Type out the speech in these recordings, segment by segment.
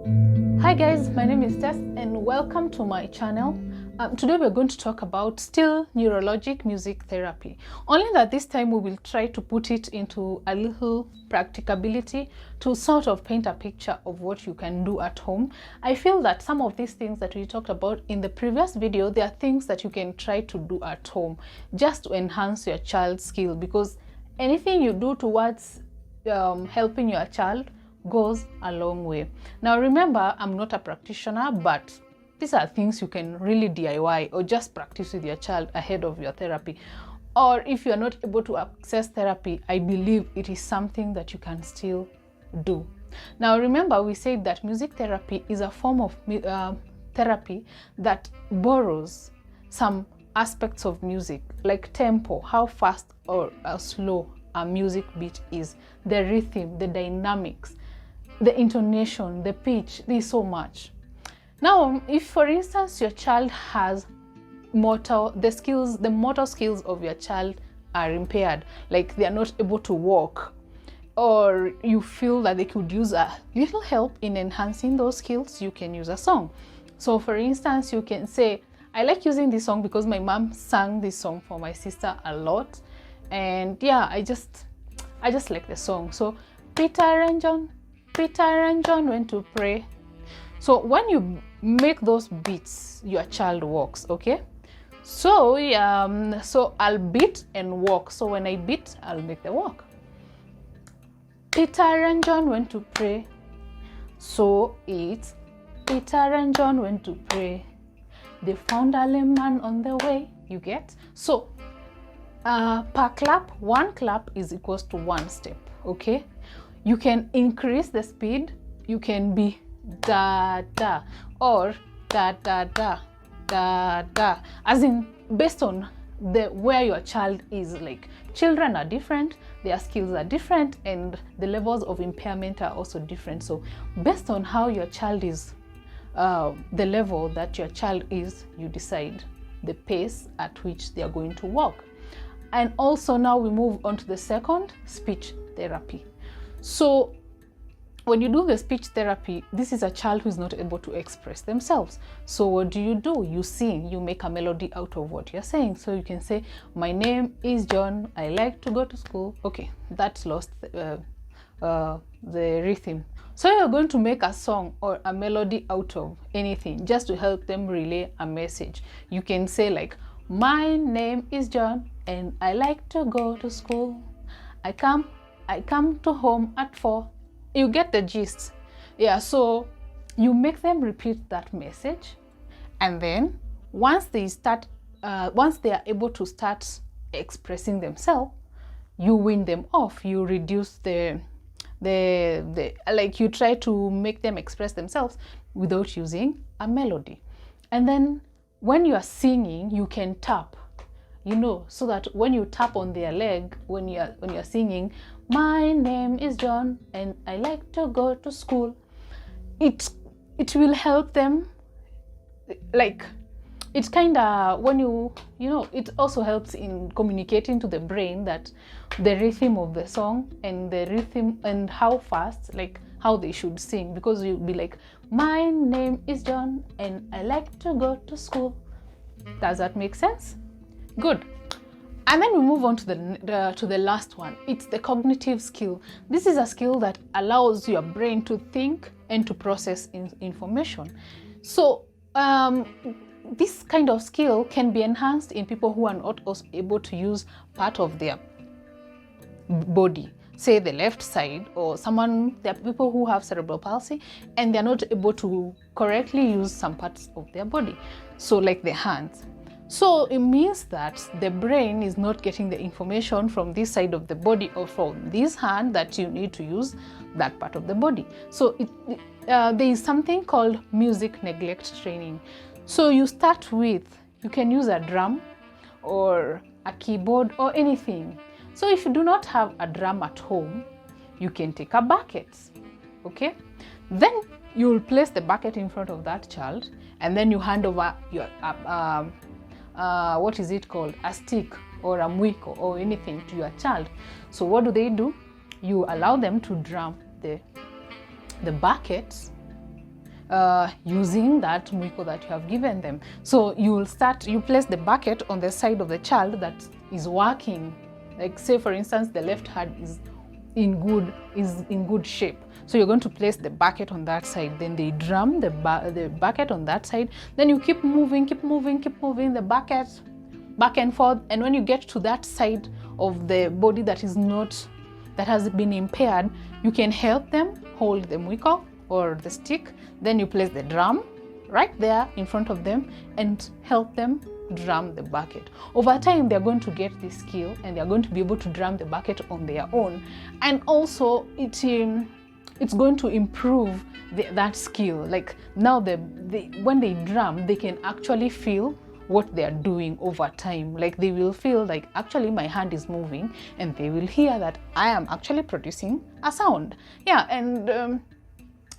Hi guys, my name is Tess and welcome to my channel. Today we're going to talk about still neurologic music therapy, only that this time we will try to put it into a little practicability to sort of paint a picture of what you can do at home. I feel that some of these things that we talked about in the previous video, they are things that you can try to do at home just to enhance your child's skill, because anything you do towards helping your child goes a long way. Now remember, I'm not a practitioner, but these are things you can really DIY or just practice with your child ahead of your therapy. Or if you're not able to access therapy, I believe it is something that you can still do. Now remember, we said that music therapy is a form of therapy that borrows some aspects of music, like tempo, how fast or slow a music beat is, the rhythm, the dynamics, the intonation, the pitch. There's so much. Now, if for instance your child has the motor skills of your child are impaired, like they are not able to walk, or you feel that they could use a little help in enhancing those skills, you can use a song. So for instance, you can say, I like using this song because my mom sang this song for my sister a lot, and yeah, I just like the song. So Peter and John went to pray. So when you make those beats, your child walks, okay? So so I'll beat and walk. So when I beat, I'll make the walk. Peter and John went to pray. So it's Peter and John went to pray. They found a lame man on the way. You get? So per clap, one clap is equals to one step, okay? You can increase the speed. You can be da da or da da da da da, as in based on where your child is. Like, children are different, their skills are different, and the levels of impairment are also different. So based on how your child is, the level that your child is, you decide the pace at which they are going to walk. And also now we move on to the second, speech therapy. So when you do the speech therapy, this is a child who is not able to express themselves. So what do? You sing, you make a melody out of what you're saying. So you can say, my name is John, I like to go to school. Okay, that's lost the rhythm. So you're going to make a song or a melody out of anything just to help them relay a message. You can say like, my name is John and I like to go to school. I come to home at 4. You get the gist. Yeah, so you make them repeat that message, and then once they are able to start expressing themselves, you wean them off. You reduce like, you try to make them express themselves without using a melody. And then when you are singing, you can tap, so that when you tap on their leg, when you're singing, my name is John and I like to go to school, it will help them. Like, it's kind of, when it also helps in communicating to the brain that the rhythm of the song and the rhythm and how fast, like how they should sing, because you'll be like, my name is John and I like to go to school. Does that make sense? Good. And then we move on to the last one. It's the cognitive skill. This is a skill that allows your brain to think and to process information. So this kind of skill can be enhanced in people who are not also able to use part of their body, say the left side, or there are people who have cerebral palsy and they're not able to correctly use some parts of their body, so like the hands. So it means that the brain is not getting the information from this side of the body or from this hand that you need to use that part of the body. So there is something called music neglect training. So you start with, you can use a drum or a keyboard or anything. So if you do not have a drum at home, you can take a bucket, okay? Then you will place the bucket in front of that child, and then you hand over your what is it called, a stick or a mwiko or anything to your child. So what do? You allow them to drum the buckets using that mwiko that you have given them. So you place the bucket on the side of the child that is working. Like say for instance, the left hand is in good shape. So you're going to place the bucket on that side. Then they drum the bucket on that side. Then you keep moving the bucket back and forth. And when you get to that side of the body that has been impaired, you can help them hold the mwiko or the stick. Then you place the drum right there in front of them and help them drum the bucket. Over time, they're going to get this skill and they're going to be able to drum the bucket on their own. And also it's going to improve that skill. Like now when they drum, they can actually feel what they are doing over time. Like they will feel like actually my hand is moving, and they will hear that I am actually producing a sound. Yeah, and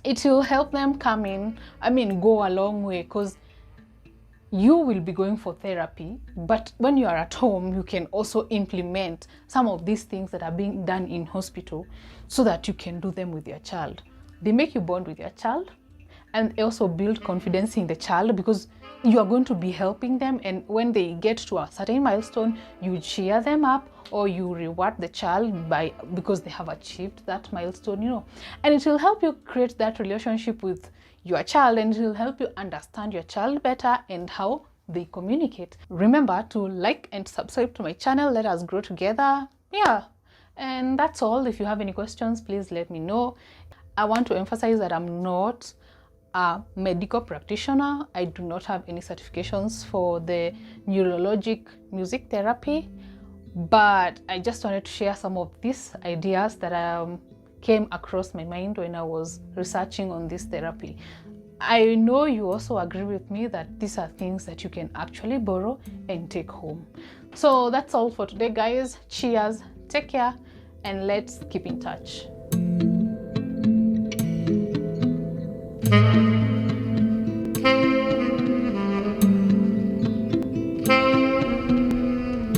it will help them go a long way, because you will be going for therapy, but when you are at home, you can also implement some of these things that are being done in hospital so that you can do them with your child. They make you bond with your child, and also build confidence in the child, because you are going to be helping them, and when they get to a certain milestone, you cheer them up or you reward the child because they have achieved that milestone, and it will help you create that relationship with your child, and it will help you understand your child better and how they communicate. Remember to like and subscribe to my channel. Let us grow together. Yeah, and that's all. If you have any questions, please let me know. I want to emphasize that I'm not a medical practitioner. I do not have any certifications for the neurologic music therapy, but I just wanted to share some of these ideas that came across my mind when I was researching on this therapy. I know you also agree with me that these are things that you can actually borrow and take home. So that's all for today, guys. Cheers, take care, and let's keep in touch.